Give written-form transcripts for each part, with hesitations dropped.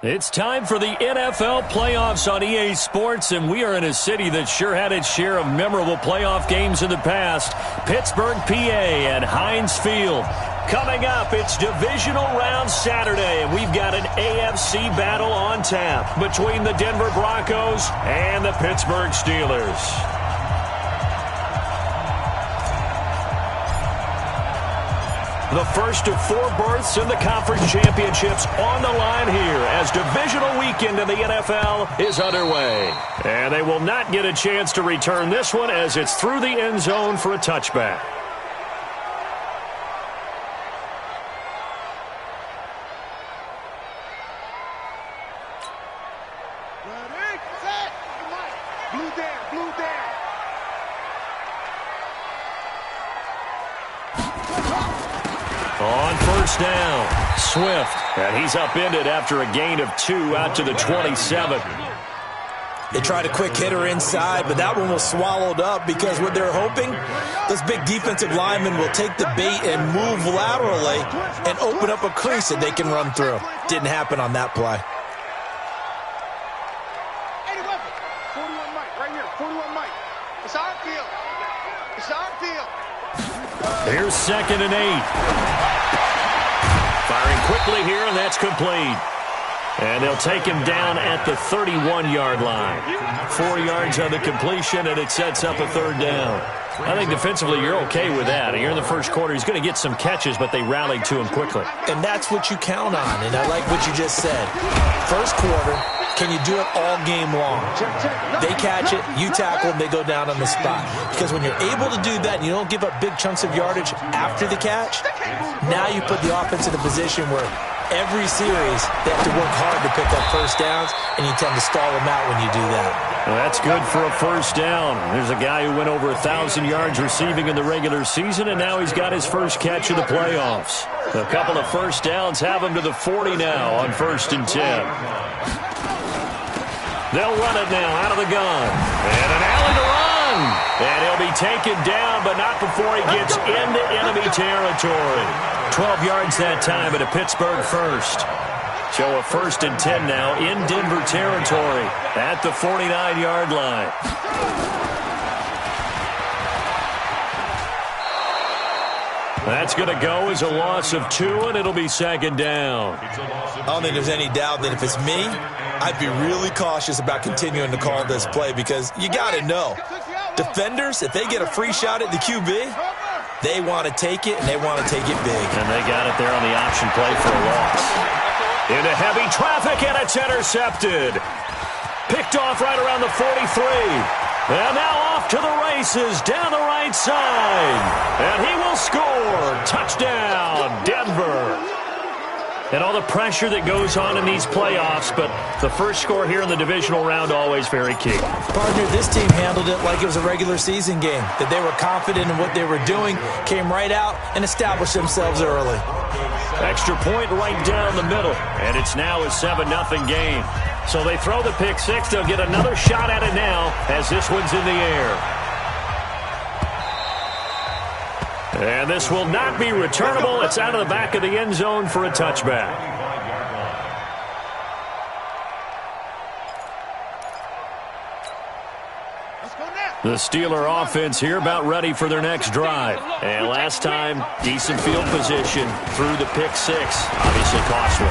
It's time for the NFL playoffs on EA Sports, and we are in a city that sure had its share of memorable playoff games in the past. Pittsburgh, PA at Heinz Field. Coming up, it's divisional round Saturday, and we've got an AFC battle on tap between the Denver Broncos and the Pittsburgh Steelers. The first of 4 berths in the conference championships on the line here as divisional weekend in the NFL is underway. And they will not get a chance to return this one as it's through the end zone for a touchback. On first down, Swift, and he's upended after a gain of 2 out to the 27. They tried a quick hitter inside, but that one was swallowed up because what they're hoping, those big defensive linemen will take the bait and move laterally and open up a crease that they can run through. Didn't happen on that play. 41 Mike, right here, 41 Mike. It's our field. It's our field. Here's 2nd and 8. Firing quickly here, and that's complete. And they'll take him down at the 31-yard line. 4 yards on the completion, and it sets up a 3rd down. I think defensively you're okay with that. Here in the first quarter, he's going to get some catches, but they rallied to him quickly. And that's what you count on, and I like what you just said. First quarter, can you do it all game long? They catch it, you tackle them, they go down on the spot. Because when you're able to do that and you don't give up big chunks of yardage after the catch, now you put the offense in a position where every series they have to work hard to pick up first downs, and you tend to stall them out when you do that. Well, that's good for a first down. There's a guy who went over 1,000 yards receiving in the regular season, and now he's got his first catch of the playoffs. A couple of first downs have him to the 40 now on 1st and 10. They'll run it now out of the gun. And an alley to run. And he'll be taken down, but not before he gets into enemy territory. 12 yards that time at a Pittsburgh first. So a 1st and 10 now in Denver territory at the 49-yard line. That's going to go as a loss of 2, and it'll be 2nd down. I don't think there's any doubt that if it's me, I'd be really cautious about continuing to call this play because you got to know, defenders, if they get a free shot at the QB, they want to take it, and they want to take it big. And they got it there on the option play for a loss. Into heavy traffic, and it's intercepted. Picked off right around the 43. And now off to the races down the right side. And he will score. Touchdown, Denver. And all the pressure that goes on in these playoffs, but the first score here in the divisional round always very key. Partner, this team handled it like it was a regular season game, that they were confident in what they were doing, came right out and established themselves early. Extra point right down the middle, and it's now a 7-0 game. So they throw the pick six. They'll get another shot at it now as this one's in the air. And this will not be returnable. It's out of the back of the end zone for a touchback. The Steeler offense here about ready for their next drive. And last time, decent field position through the pick six. Obviously costly.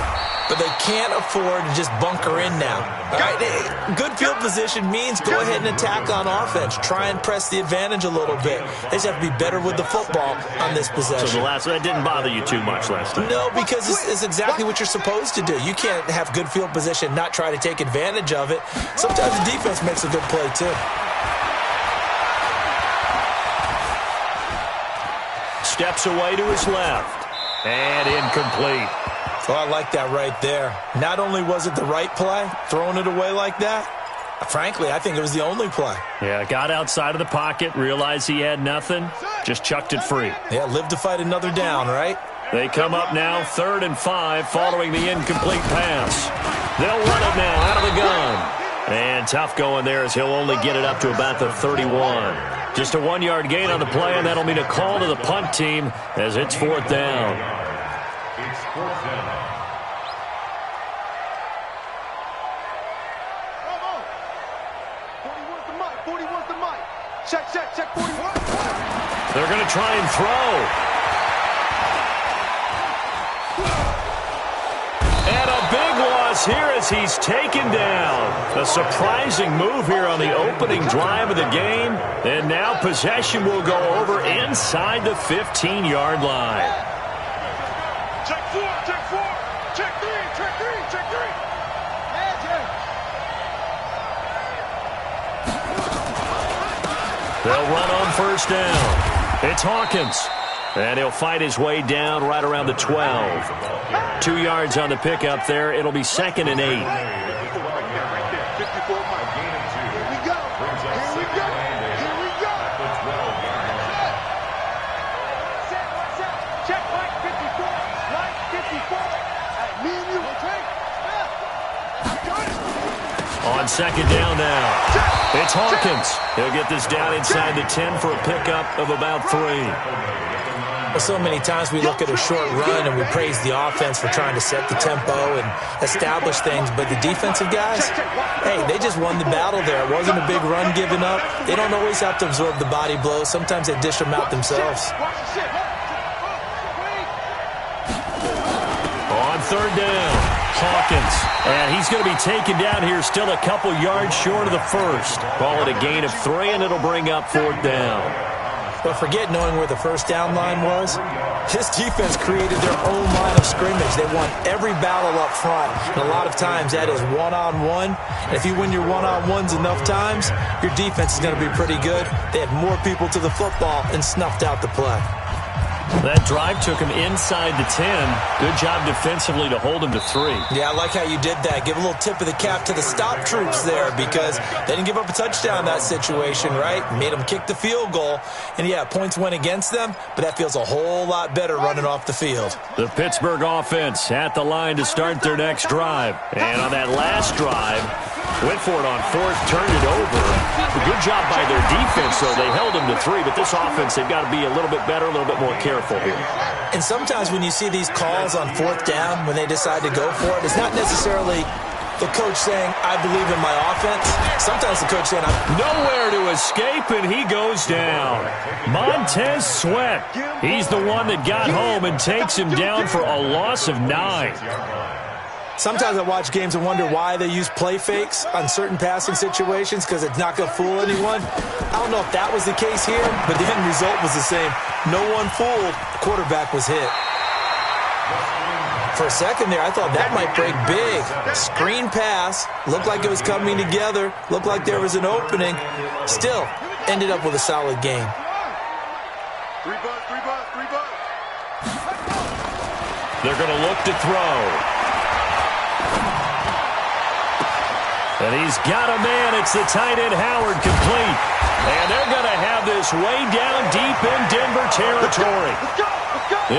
But they can't afford to just bunker in now. All right? Good field position means go ahead and attack on offense. Try and press the advantage a little bit. They just have to be better with the football on this possession. So that didn't bother you too much last time? No, because it's exactly what you're supposed to do. You can't have good field position, not try to take advantage of it. Sometimes the defense makes a good play, too. Steps away to his left. And incomplete. Oh, I like that right there. Not only was it the right play, throwing it away like that, frankly, I think it was the only play. Yeah, got outside of the pocket, realized he had nothing, just chucked it free. Yeah, live to fight another down, right? They come up now, 3rd and 5, following the incomplete pass. They'll run it now out of the gun. And tough going there as he'll only get it up to about the 31. Just a 1-yard gain on the play, and that'll mean a call to the punt team as it's 4th down. Check 41. They're going to try and throw. And a big loss here as he's taken down. A surprising move here on the opening drive of the game. And now possession will go over inside the 15-yard line. Check 4, check 4. Check 3, check 3, check 3. They'll run on first down. It's Hawkins. And he'll fight his way down right around the 12. 2 yards on the pickup there. It'll be 2nd and 8. Here we go. Here we go. Here we go. Check Mike 54. Mike 54. Me and you, okay? On 2nd down now. It's Hawkins. He'll get this down inside the 10 for a pickup of about 3. Well, so many times we look at a short run and we praise the offense for trying to set the tempo and establish things, but the defensive guys, hey, they just won the battle there. It wasn't a big run given up. They don't always have to absorb the body blows. Sometimes they dish them out themselves. On 3rd down, Hawkins. And he's going to be taken down here still a couple yards short of the first. Call it a gain of 3, and it'll bring up 4th down. But forget knowing where the first down line was. This defense created their own line of scrimmage. They won every battle up front. And a lot of times that is one-on-one. And if you win your one-on-ones enough times, your defense is going to be pretty good. They had more people to the football and snuffed out the play. That drive took him inside the 10. Good job defensively to hold him to 3. Yeah, I like how you did that. Give a little tip of the cap to the stop troops there because they didn't give up a touchdown in that situation, right? Made them kick the field goal. And, yeah, points went against them, but that feels a whole lot better running off the field. The Pittsburgh offense at the line to start their next drive. And on that last drive, went for it on 4th, turned it over. A good job by their defense, though. They held him to 3, but this offense, they've got to be a little bit better, a little bit more careful here. And sometimes when you see these calls on 4th down, when they decide to go for it, it's not necessarily the coach saying, I believe in my offense. Sometimes the coach saying, nowhere to escape, and he goes down. Montez Sweat. He's the one that got home and takes him down for a loss of 9. Sometimes I watch games and wonder why they use play fakes on certain passing situations because it's not going to fool anyone. I don't know if that was the case here, but the end result was the same. No one fooled. The quarterback was hit. For a second there, I thought that might break big. Screen pass. Looked like it was coming together. Looked like there was an opening. Still, ended up with a solid game. 3 bucks. They're going to look to throw. And he's got a man. It's the tight end, Howard, complete. And they're going to have this way down deep in Denver territory.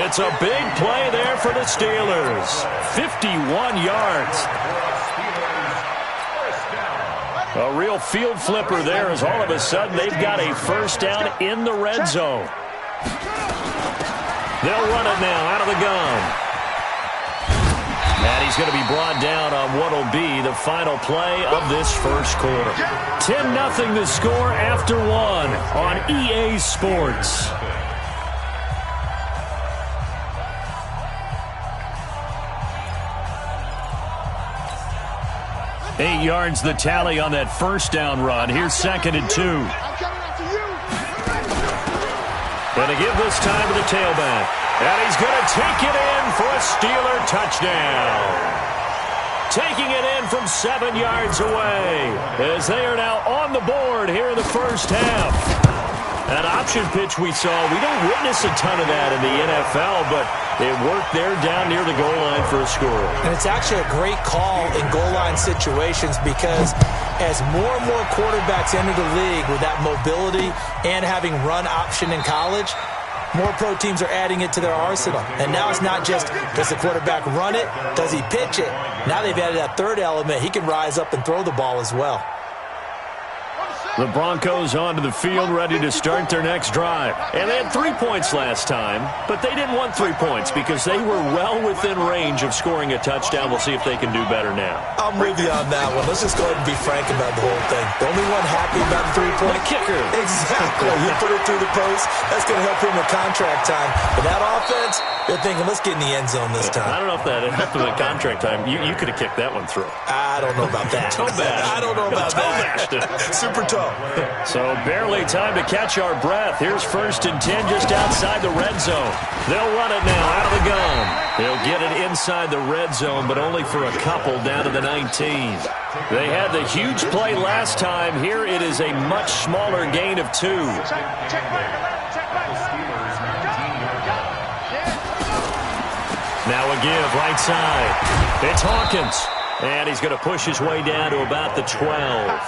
It's a big play there for the Steelers. 51 yards. A real field flipper there as all of a sudden they've got a first down in the red zone. They'll run it now out of the gun. And he's going to be brought down on what will be the final play of this first quarter. 10-0 the score after 1 on EA Sports. Eight yards the tally on that first down run. Here's 2nd and 2. Going to give this time to the tailback. And he's going to take it in for a Steeler touchdown. Taking it in from 7 yards away as they are now on the board here in the first half. An option pitch we saw. We don't witness a ton of that in the NFL, but it worked there down near the goal line for a score. And it's actually a great call in goal line situations because as more and more quarterbacks enter the league with that mobility and having run option in college, more pro teams are adding it to their arsenal. And now it's not just, does the quarterback run it? Does he pitch it? Now they've added that third element. He can rise up and throw the ball as well. The Broncos onto the field, ready to start their next drive. And they had 3 points last time, but they didn't want 3 points because they were well within range of scoring a touchdown. We'll see if they can do better now. I'm with you on that one. Let's just go ahead and be frank about the whole thing. The only one happy about the 3-point? The kicker. Exactly. He put it through the post. That's going to help him with contract time. But that offense, they're thinking, let's get in the end zone this time. I don't know if that helped him at contract time. You could have kicked that one through. I don't know about that. I don't know about that. Super tough. So barely time to catch our breath. Here's 1st and 10 just outside the red zone. They'll run it now out of the gun. They'll get it inside the red zone, but only for a couple down to the 19. They had the huge play last time. Here it is a much smaller gain of 2. Now a give right side. It's Hawkins. And he's going to push his way down to about the 12.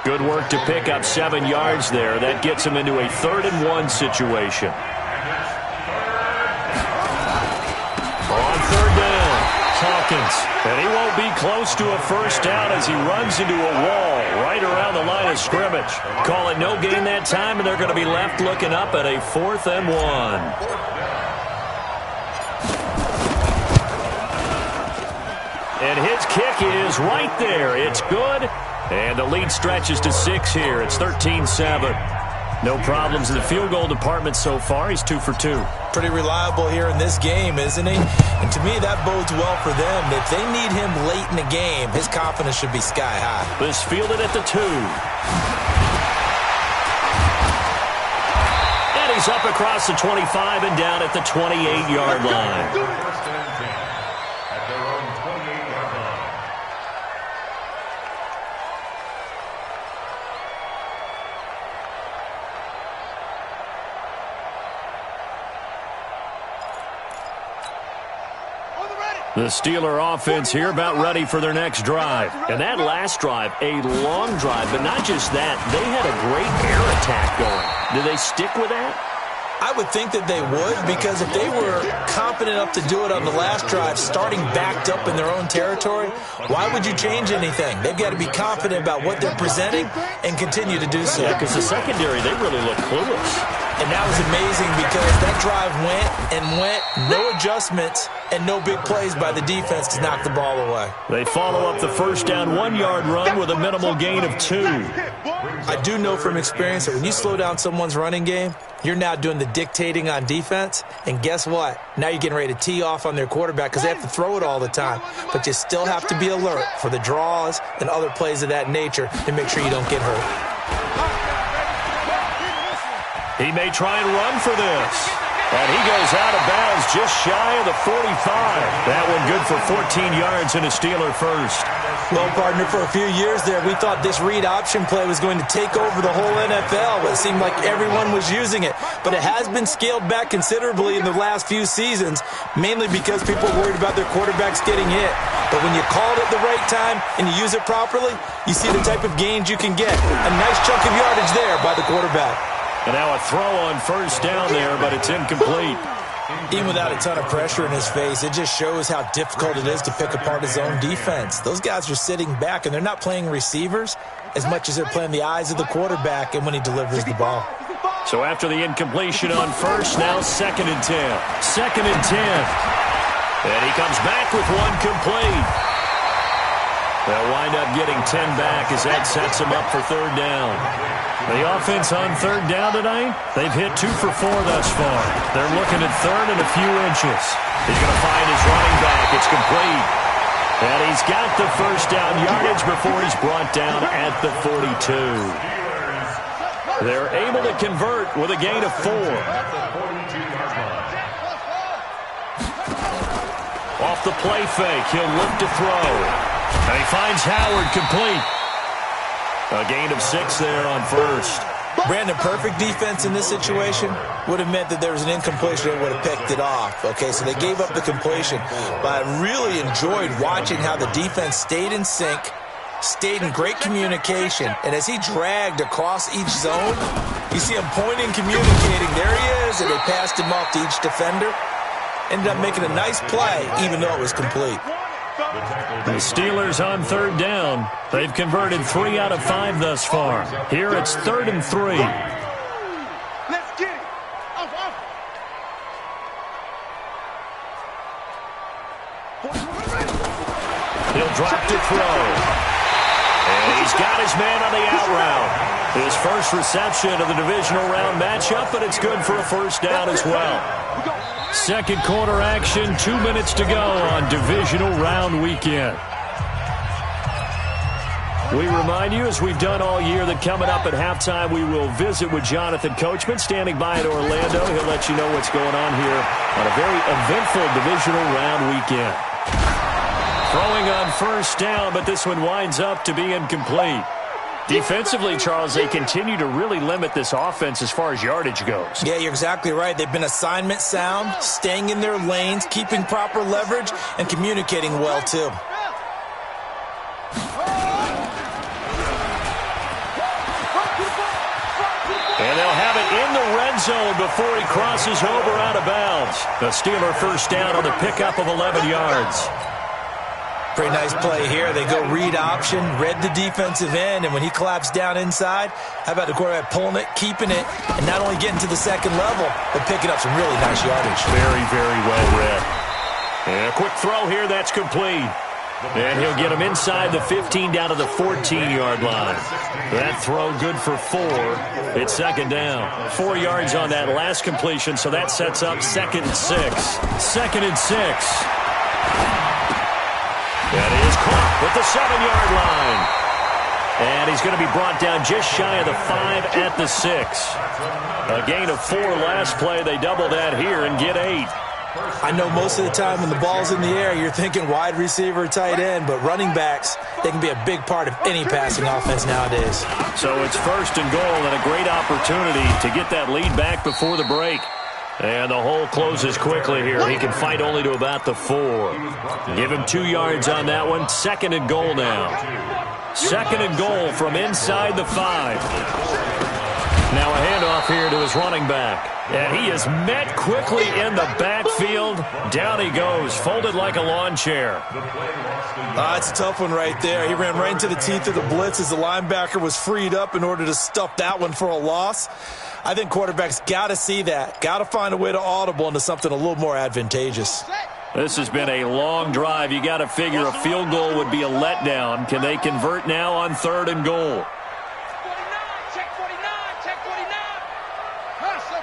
Good work to pick up 7 yards there. That gets him into a 3rd and 1 situation. On 3rd down, Hawkins. And he won't be close to a 1st down as he runs into a wall right around the line of scrimmage. Call it no gain that time, and they're going to be left looking up at a 4th and 1. And his kick is right there. It's good. And the lead stretches to 6 here. It's 13-7. No problems in the field goal department so far. He's 2 for 2. Pretty reliable here in this game, isn't he? And to me, that bodes well for them. If they need him late in the game, his confidence should be sky high. This fielded at the 2. And he's up across the 25 and down at the 28-yard line. The Steeler offense here about ready for their next drive. And that last drive, a long drive, but not just that. They had a great air attack going. Do they stick with that? I would think that they would, because if they were confident enough to do it on the last drive, starting backed up in their own territory, why would you change anything? They've got to be confident about what they're presenting and continue to do so. Yeah, because the secondary, they really look clueless. And that was amazing because that drive went, no adjustments, and no big plays by the defense to knock the ball away. They follow up the 1st down 1-yard run with a minimal gain of 2. I do know from experience that when you slow down someone's running game, you're now doing the dictating on defense, and guess what? Now you're getting ready to tee off on their quarterback because they have to throw it all the time. But you still have to be alert for the draws and other plays of that nature to make sure you don't get hurt. He may try and run for this. And he goes out of bounds just shy of the 45. That one good for 14 yards and a Steeler 1st. Well, partner, for a few years there, we thought this read option play was going to take over the whole NFL. It seemed like everyone was using it. But it has been scaled back considerably in the last few seasons, mainly because people are worried about their quarterbacks getting hit. But when you call it at the right time and you use it properly, you see the type of gains you can get. A nice chunk of yardage there by the quarterback. And now a throw on 1st down there, but it's incomplete. Even without a ton of pressure in his face, it just shows how difficult it is to pick apart his own defense. Those guys are sitting back, and they're not playing receivers as much as they're playing the eyes of the quarterback and when he delivers the ball. So after the incompletion on 1st, now 2nd and 10. 2nd and 10. And he comes back with one complete. They'll wind up getting 10 back as that sets him up for 3rd down. The offense on 3rd down tonight, they've hit 2 for 4 thus far. They're looking at 3rd and a few inches. He's going to find his running back. It's complete. And he's got the 1st down yardage before he's brought down at the 42. They're able to convert with a gain of 4. Off the play fake, he'll look to throw. And he finds Howard complete. A gain of 6 there on 1st. Brandon, perfect defense in this situation would have meant that there was an incompletion and would have picked it off. Okay, so they gave up the completion. But I really enjoyed watching how the defense stayed in sync, stayed in great communication. And as he dragged across each zone, you see him pointing, communicating. There he is, and they passed him off to each defender. Ended up making a nice play, even though it was complete. The Steelers on third down. They've converted 3 out of 5 thus far. Here it's 3rd and 3. Let's get it. Off. He'll drop to throw. And he's got his man on the out route. His first reception of the divisional round matchup, but it's good for a first down as well. Second quarter action, 2 minutes to go on divisional round weekend. We remind you, as we've done all year, that coming up at halftime, we will visit with Jonathan Coachman, standing by in Orlando. He'll let you know what's going on here on a very eventful divisional round weekend. Throwing on first down, but this one winds up to be incomplete. Defensively, Charles, they continue to really limit this offense as far as yardage goes. Yeah, you're exactly right. They've been assignment sound, staying in their lanes, keeping proper leverage, and communicating well, too. And they'll have it in the red zone before he crosses over out of bounds. The Steeler first down on the pickup of 11 yards. Pretty nice play here. They go read option, read the defensive end, and when he collapsed down inside, how about the quarterback pulling it, keeping it, and not only getting to the second level, but picking up some really nice yardage. Very, very well read. And a quick throw here, that's complete. And he'll get him inside the 15 down to the 14-yard line. That throw good for 4. It's second down. 4 yards on that last completion, so that sets up 2nd and 6. 2nd and 6. That is caught with the 7-yard line. And he's going to be brought down just shy of the 5 at the 6. A gain of 4 last play. They double that here and get 8. I know most of the time when the ball's in the air, you're thinking wide receiver, tight end, but running backs, they can be a big part of any passing offense nowadays. So it's 1st and goal and a great opportunity to get that lead back before the break. And the hole closes quickly here. He can fight only to about the 4. Give him 2 yards on that one. 2nd and goal now. 2nd and goal from inside the 5. Now a handoff here to his running back. And he is met quickly in the backfield. Down he goes, folded like a lawn chair. It's a tough one right there. He ran right into the teeth of the blitz as the linebacker was freed up in order to stuff that one for a loss. I think quarterbacks got to see that. Got to find a way to audible into something a little more advantageous. This has been a long drive. You got to figure a field goal would be a letdown. Can they convert now on 3rd and goal? Check 49. Hustle.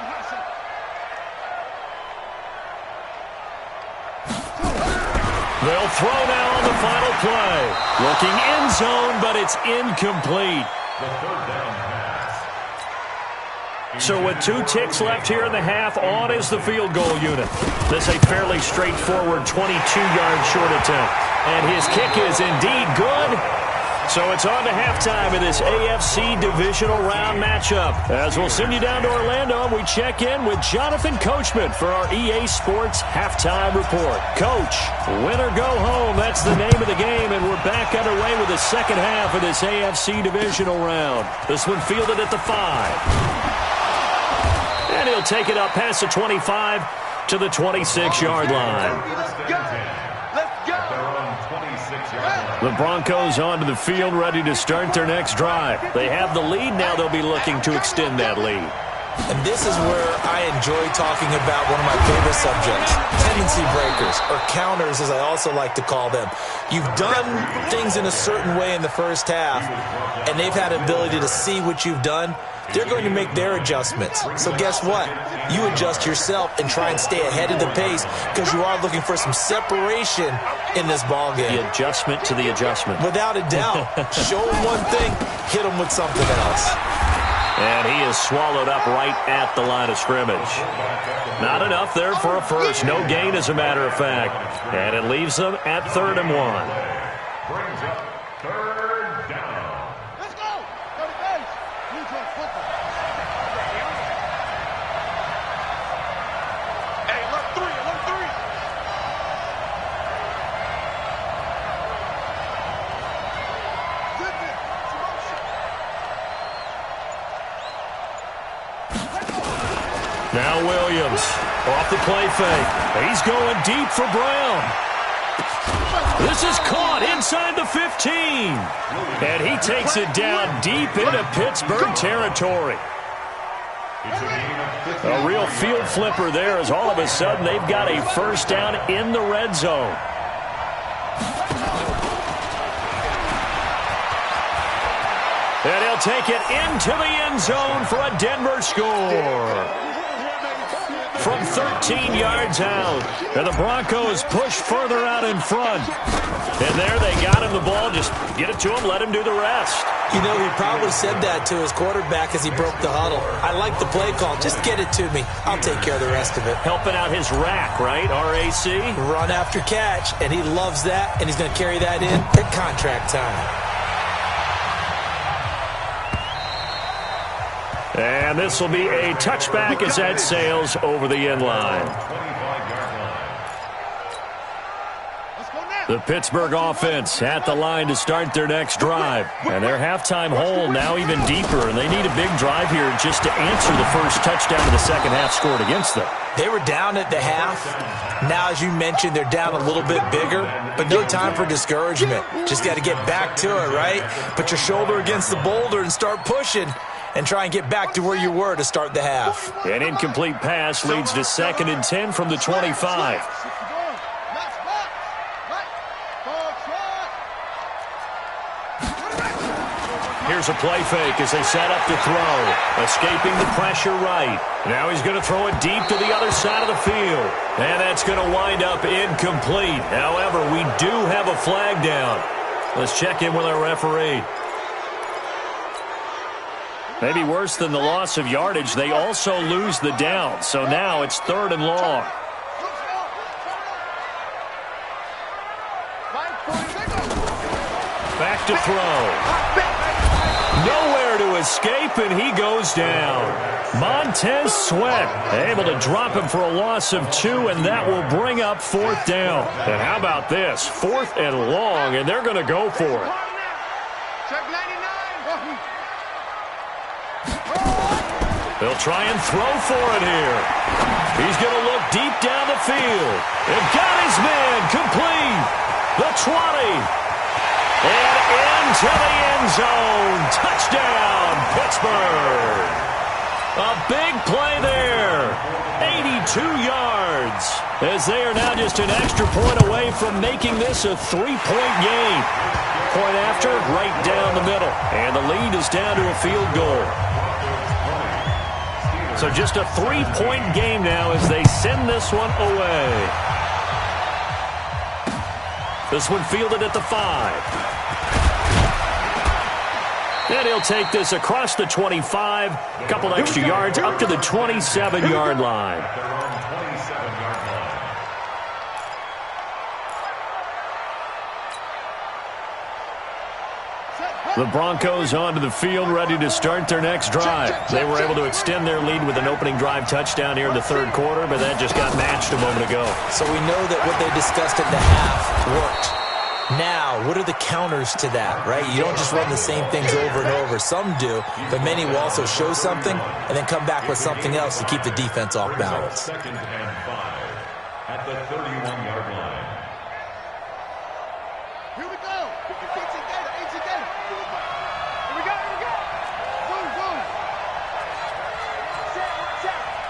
They'll throw now on the final play. Looking end zone, but it's incomplete. So with 2 ticks left here in the half, on is the field goal unit. This is a fairly straightforward 22-yard short attempt. And his kick is indeed good. So it's on to halftime in this AFC divisional round matchup. As we'll send you down to Orlando, and we check in with Jonathan Coachman for our EA Sports Halftime Report. Coach, win or go home, that's the name of the game, and we're back underway with the second half of this AFC divisional round. This one fielded at the 5. And he'll take it up past the 25 to the 26-yard line. Let's go. The Broncos onto the field, ready to start their next drive. They have the lead now. They'll be looking to extend that lead. And this is where I enjoy talking about one of my favorite subjects, tendency breakers, or counters as I also like to call them. You've done things in a certain way in the first half, and they've had an ability to see what you've done. They're going to make their adjustments. So guess what? You adjust yourself and try and stay ahead of the pace because you are looking for some separation in this ballgame. The adjustment to the adjustment. Without a doubt. Show them one thing, hit them with something else. And he is swallowed up right at the line of scrimmage. Not enough there for a first. No gain, as a matter of fact. And it leaves them at 3rd and 1. Brings up 3rd down. Let's go. Go to base. Neutral football. Hey, look 3. Now Williams off the play fake. He's going deep for Brown. This is caught inside the 15. And he takes it down deep into Pittsburgh territory. A real field flipper there as all of a sudden they've got a first down in the red zone. And he'll take it into the end zone for a Denver score. From 13 yards out. And the Broncos push further out in front. And there they got him the ball. Just get it to him, let him do the rest. You know, he probably said that to his quarterback as he broke the huddle. I like the play call. Just get it to me. I'll take care of the rest of it. Helping out his rack, right? R-A-C? Run after catch. And he loves that. And he's going to carry that in at contract time. And this will be a touchback as that sails over the end line. The Pittsburgh offense at the line to start their next drive. And their halftime hole now even deeper. And they need a big drive here just to answer the first touchdown of the second half scored against them. They were down at the half. Now, as you mentioned, they're down a little bit bigger. But no time for discouragement. Just got to get back to it, right? Put your shoulder against the boulder and start pushing. And try and get back to where you were to start the half. An incomplete pass leads to 2nd and 10 from the 25. Here's a play fake as they set up to throw. Escaping the pressure right. Now he's going to throw it deep to the other side of the field. And that's going to wind up incomplete. However, we do have a flag down. Let's check in with our referee. Maybe worse than the loss of yardage, they also lose the down. So now it's 3rd and long. Back to throw. Nowhere to escape, and he goes down. Montez Sweat able to drop him for a loss of 2, and that will bring up 4th down. And how about this? 4th and long, and they're going to go for it. Check 99. They'll try and throw for it here. He's going to look deep down the field. And got his man complete. The 20. And into the end zone. Touchdown, Pittsburgh. A big play there. 82 yards. As they are now just an extra point away from making this a 3-point game. Point after, right down the middle. And the lead is down to a field goal. So just a 3-point game now as they send this one away. This one fielded at the 5. And he'll take this across the 25. A couple extra yards up to the 27-yard line. The Broncos onto the field, ready to start their next drive. They were able to extend their lead with an opening drive touchdown here in the 3rd quarter, but that just got matched a moment ago. So we know that what they discussed at the half worked. Now, what are the counters to that, right? You don't just run the same things over and over. Some do, but many will also show something and then come back with something else to keep the defense off balance. 2nd and 5 at the 31-yard line. Here we go. Here we go. Boom, boom.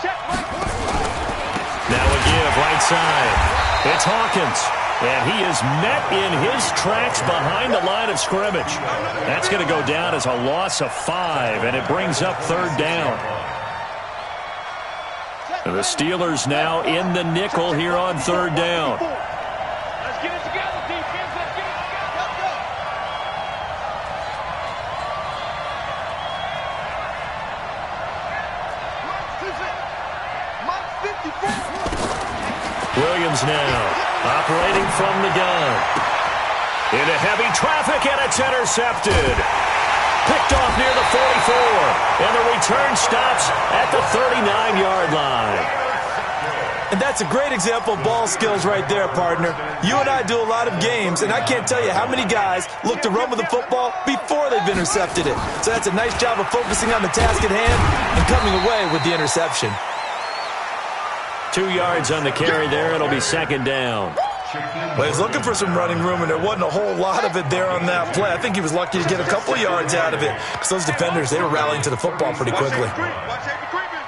Check. Now a give, right side. It's Hawkins. And he is met in his tracks behind the line of scrimmage. That's going to go down as a loss of 5, and it brings up 3rd down. And the Steelers now in the nickel here on 3rd down. Let's get it together, defense. Let's get it together. Let's go. Williams now operating from the gun. Into heavy traffic, and it's intercepted. Picked off near the 44. And the return stops at the 39-yard line. And that's a great example of ball skills right there, partner. You and I do a lot of games, and I can't tell you how many guys look to run with the football before they've intercepted it. So that's a nice job of focusing on the task at hand and coming away with the interception. 2 yards on the carry there. It'll be 2nd down. Well, he was looking for some running room, and there wasn't a whole lot of it there on that play. I think he was lucky to get a couple yards out of it because those defenders, they were rallying to the football pretty quickly. Watch safety creeping.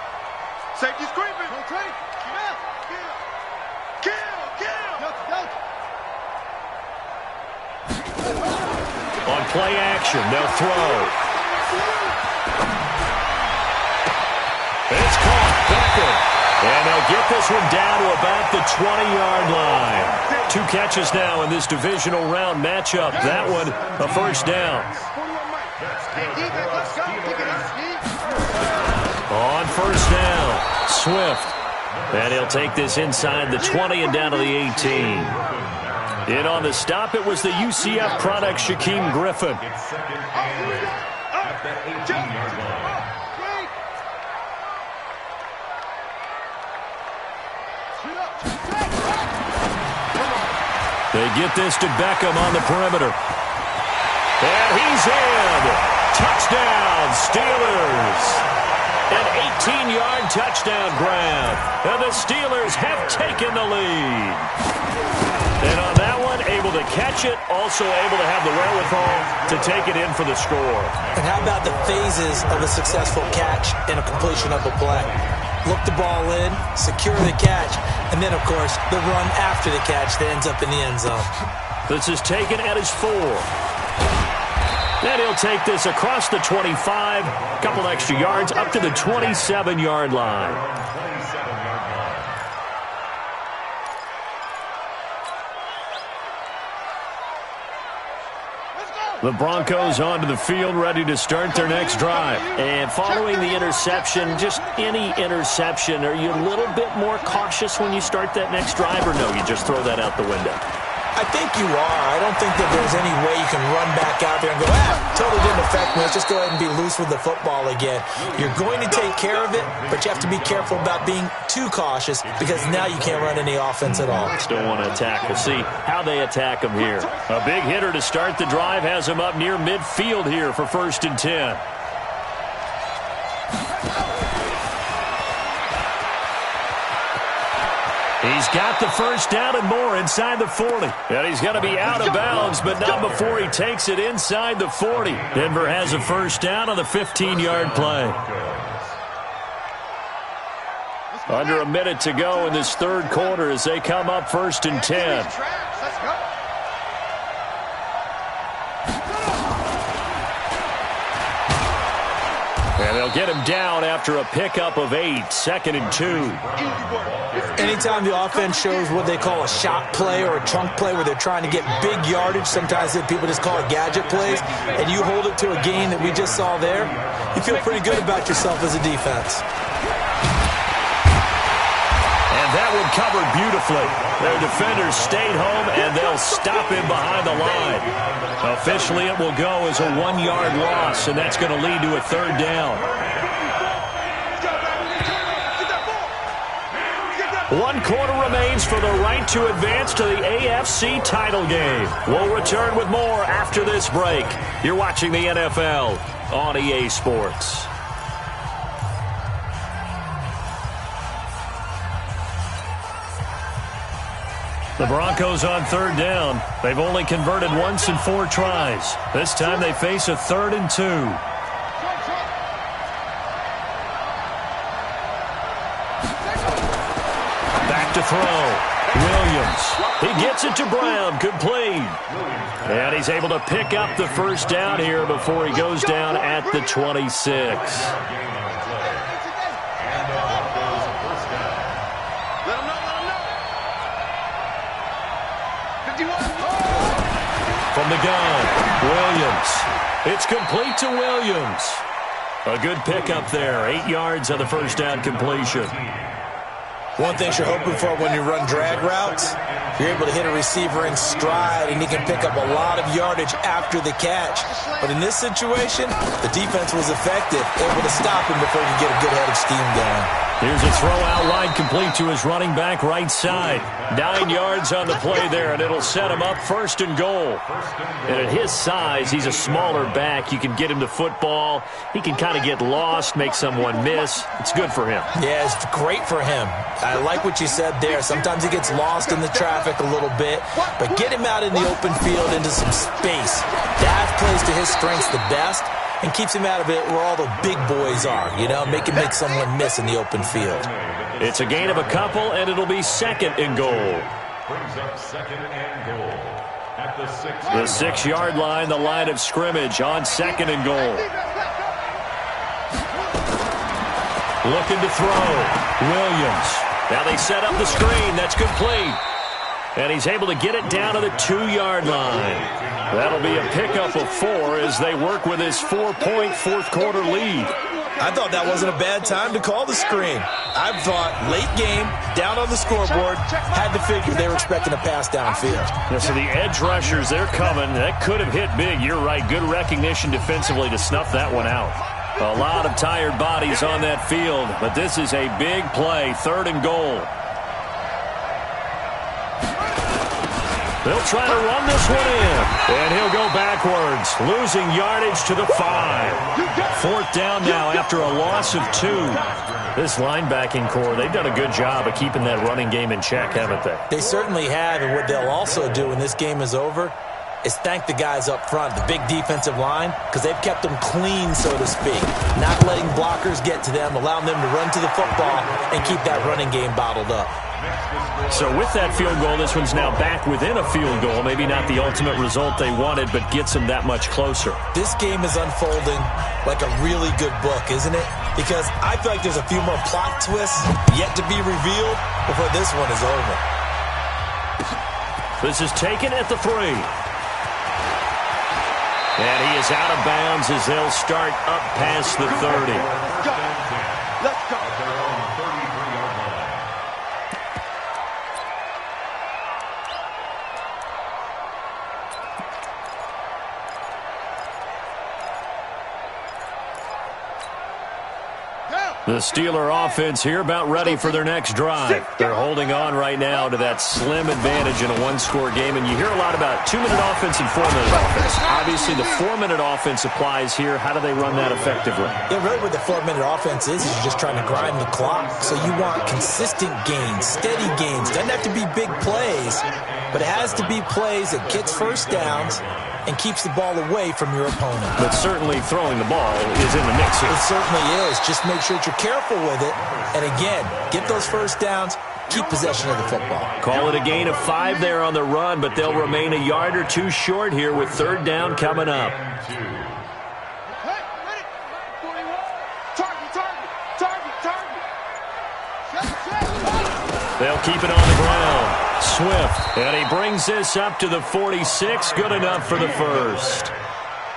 Safety's creeping. On play action, they'll throw. It's caught. Beckham. And they'll get this one down to about the 20-yard line. 2 catches now in this divisional round matchup. That one, a first down. On first down, Swift. And he'll take this inside the 20 and down to the 18. In on the stop, it was the UCF product, Shaquem Griffin. They get this to Beckham on the perimeter. And he's in. Touchdown, Steelers. An 18-yard touchdown grab. And the Steelers have taken the lead. And on that one, able to catch it, also able to have the wherewithal to take it in for the score. And how about the phases of a successful catch and a completion of a play? Look the ball in, secure the catch, and then, of course, the run after the catch that ends up in the end zone. This is taken at his 4. Then he'll take this across the 25, couple extra yards, up to the 27-yard line. The Broncos onto the field, ready to start their next drive. And following the interception, just any interception, are you a little bit more cautious when you start that next drive, or no, you just throw that out the window? I think you are. I don't think that there's any way you can run back out there and go, totally didn't affect me. Let's just go ahead and be loose with the football again. You're going to take care of it, but you have to be careful about being too cautious because now you can't run any offense at all. Still want to attack. We'll see how they attack him here. A big hitter to start the drive has him up near midfield here for 1st and 10. He's got the first down and more inside the 40. And he's going to be out of bounds, but not before he takes it inside the 40. Denver has a first down on the 15-yard play. Under a minute to go in this third quarter as they come up 1st and 10. And they'll get him down after a pickup of 8, 2nd and 2. Anytime the offense shows what they call a shot play or a chunk play where they're trying to get big yardage, sometimes people just call it gadget plays, and you hold it to a gain that we just saw there, you feel pretty good about yourself as a defense. And that one covered beautifully. Their defenders stayed home, and they'll stop him behind the line. Officially, it will go as a 1-yard loss, and that's going to lead to a 3rd down. 1 quarter remains for the right to advance to the AFC title game. We'll return with more after this break. You're watching the NFL on EA Sports. The Broncos on 3rd down. They've only converted once in 4 tries. This time they face a 3rd and 2. Back to throw. Williams. He gets it to Brown. Complete. And he's able to pick up the first down here before he goes down at the 26. From the gun, Williams. It's complete to Williams. A good pickup there. 8 yards on the first down completion. One thing you're hoping for when you run drag routes, you're able to hit a receiver in stride, and he can pick up a lot of yardage after the catch. But in this situation, the defense was effective, able to stop him before he could get a good head of steam going. Here's a throw out wide, complete to his running back right side. 9 yards on the play there, and it'll set him up 1st and goal. And at his size, he's a smaller back. You can get him the football. He can kind of get lost, make someone miss. It's good for him. Yeah, it's great for him. I like what you said there. Sometimes he gets lost in the traffic. traffic a little bit, but get him out in the open field into some space. That plays to his strengths the best and keeps him out of it where all the big boys are, you know, make someone miss in the open field. It's a gain of a couple, and it'll be second and goal. Brings up second and goal at the 6. The 6-yard line, the line of scrimmage on second and goal. Looking to throw. Williams. Now they set up the screen. That's complete. And he's able to get it down to the 2-yard line. That'll be a pickup of 4 as they work with his 4-point fourth-quarter lead. I thought that wasn't a bad time to call the screen. I thought late game, down on the scoreboard, had to figure they were expecting a pass downfield. Yeah, so the edge rushers, they're coming. That could have hit big. You're right. Good recognition defensively to snuff that one out. A lot of tired bodies on that field, but this is a big play, third and goal. They'll try to run this one in, and he'll go backwards, losing yardage to the 5. Fourth down now after a loss of 2. This linebacking core, they've done a good job of keeping that running game in check, haven't they? They certainly have, and what they'll also do when this game is over is thank the guys up front, the big defensive line, because they've kept them clean, so to speak, not letting blockers get to them, allowing them to run to the football and keep that running game bottled up. So with that field goal, this one's now back within a field goal. Maybe not the ultimate result they wanted, but gets them that much closer. This game is unfolding like a really good book, isn't it? Because I feel like there's a few more plot twists yet to be revealed before this one is over. This is taken at the 3. And he is out of bounds as they'll start up past the 30. Let's go. The Steeler offense here about ready for their next drive. They're holding on right now to that slim advantage in a one-score game, and you hear a lot about 2-minute offense and 4-minute offense. Obviously, the 4-minute offense applies here. How do they run that effectively? Yeah, really what the 4-minute offense is you're just trying to grind the clock. So you want consistent gains, steady gains. Doesn't have to be big plays, but it has to be plays that gets first downs and keeps the ball away from your opponent. But certainly throwing the ball is in the mix here. It certainly is. Just make sure that you're careful with it. And again, get those first downs, keep possession of the football. Call it a gain of 5 there on the run, but they'll remain a yard or 2 short here with third down coming up. They'll keep it on the ground. Swift, and he brings this up to the 46. Good enough for the first.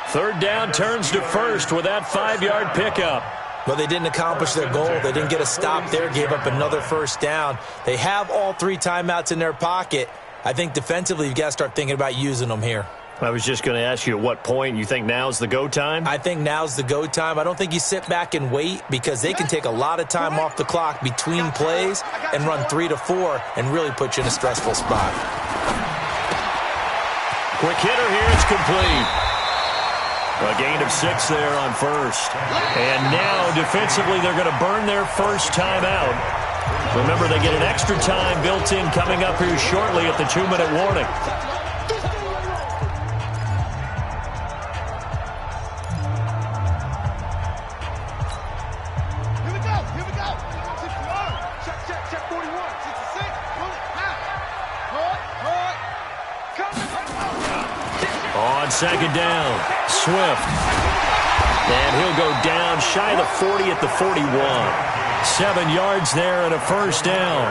Third down turns to first with that 5-yard pickup. But they didn't accomplish their goal. They didn't get a stop there, gave up another first down. They have all 3 timeouts in their pocket. I think defensively you've got to start thinking about using them here. I was just going to ask you at what point you think now's the go time? I think now's the go time. I don't think you sit back and wait because they can take a lot of time off the clock between plays and run 3 to 4 and really put you in a stressful spot. Quick hitter here, it's complete. A gain of 6 there on first. And now defensively they're going to burn their first timeout. Remember, they get an extra time built in coming up here shortly at the 2-minute warning. On second down, Swift. And he'll go down shy of the 40 at the 41. 7 yards there and a first down.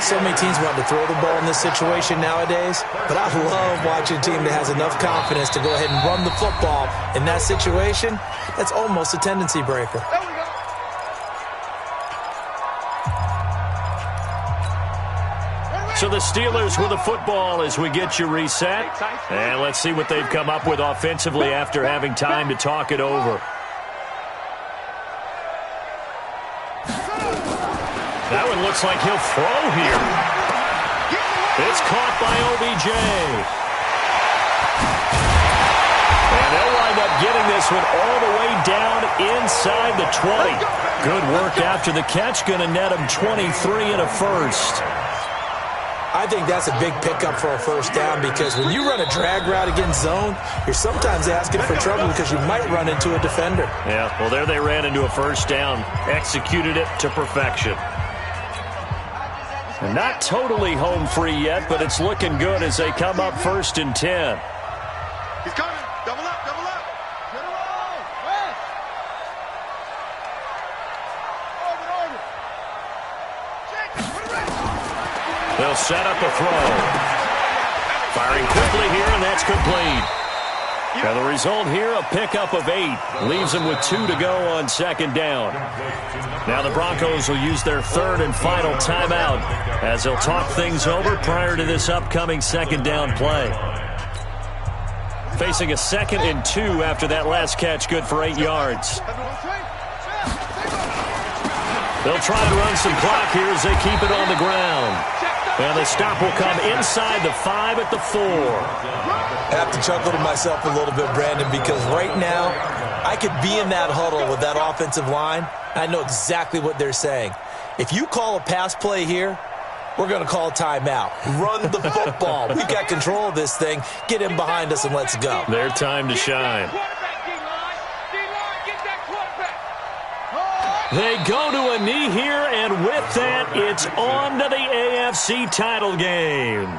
So many teams want to throw the ball in this situation nowadays, but I love watching a team that has enough confidence to go ahead and run the football. In that situation, that's almost a tendency breaker. So the Steelers with the football as we get you reset. And let's see what they've come up with offensively after having time to talk it over. That one looks like he'll throw here. It's caught by OBJ. And they'll wind up getting this one all the way down inside the 20. Good work after the catch. Going to net him 23 and a first. I think that's a big pickup for a first down because when you run a drag route against zone, you're sometimes asking for trouble because you might run into a defender. Yeah, well, there they ran into a first down, executed it to perfection. And not totally home free yet, but it's looking good as they come up 1st and 10. He's coming. Double up, double up. Get him on. West. They'll set up a throw. Firing quickly here, and that's complete. Now the result here, a pickup of 8. Leaves them with 2 to go on 2nd down. Now the Broncos will use their 3rd and final timeout as they'll talk things over prior to this upcoming 2nd down play. Facing a 2nd and 2 after that last catch, good for 8 yards. They'll try to run some clock here as they keep it on the ground. And the stop will come inside the 5 at the 4. I have to chuckle to myself a little bit, Brandon, because right now I could be in that huddle with that offensive line. I know exactly what they're saying. If you call a pass play here, we're going to call timeout. Run the football. We've got control of this thing. Get in behind us and let's go. Their time to shine. They go to a knee here, and with that, it's on to the AFC title game.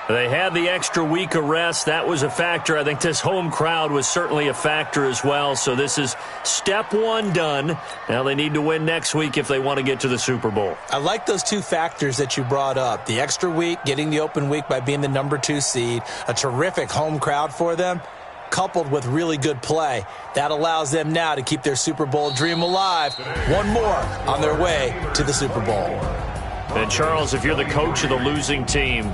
They had the extra week of rest. That was a factor. I think this home crowd was certainly a factor as well. So this is step 1 done. Now they need to win next week if they want to get to the Super Bowl. I like those 2 factors that you brought up. The extra week, getting the open week by being the number 2 seed, a terrific home crowd for them, coupled with really good play. That allows them now to keep their Super Bowl dream alive. One more on their way to the Super Bowl. And Charles, if you're the coach of the losing team,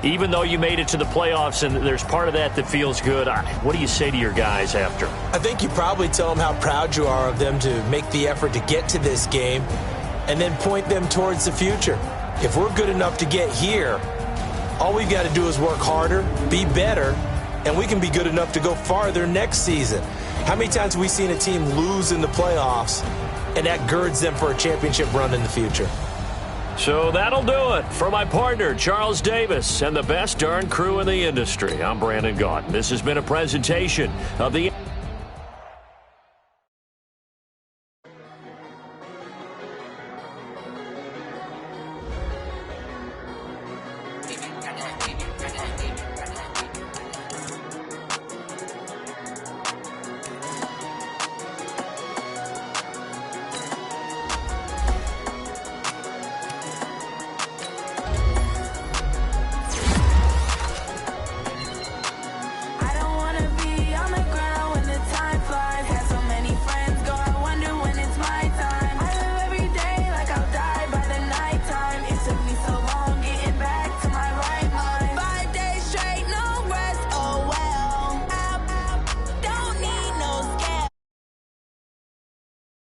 even though you made it to the playoffs and there's part of that feels good, what do you say to your guys after? I think you probably tell them how proud you are of them to make the effort to get to this game and then point them towards the future. If we're good enough to get here, all we've got to do is work harder, be better, and we can be good enough to go farther next season. How many times have we seen a team lose in the playoffs, and that girds them for a championship run in the future? So that'll do it. For my partner, Charles Davis, and the best darn crew in the industry, I'm Brandon Gaudin. This has been a presentation of the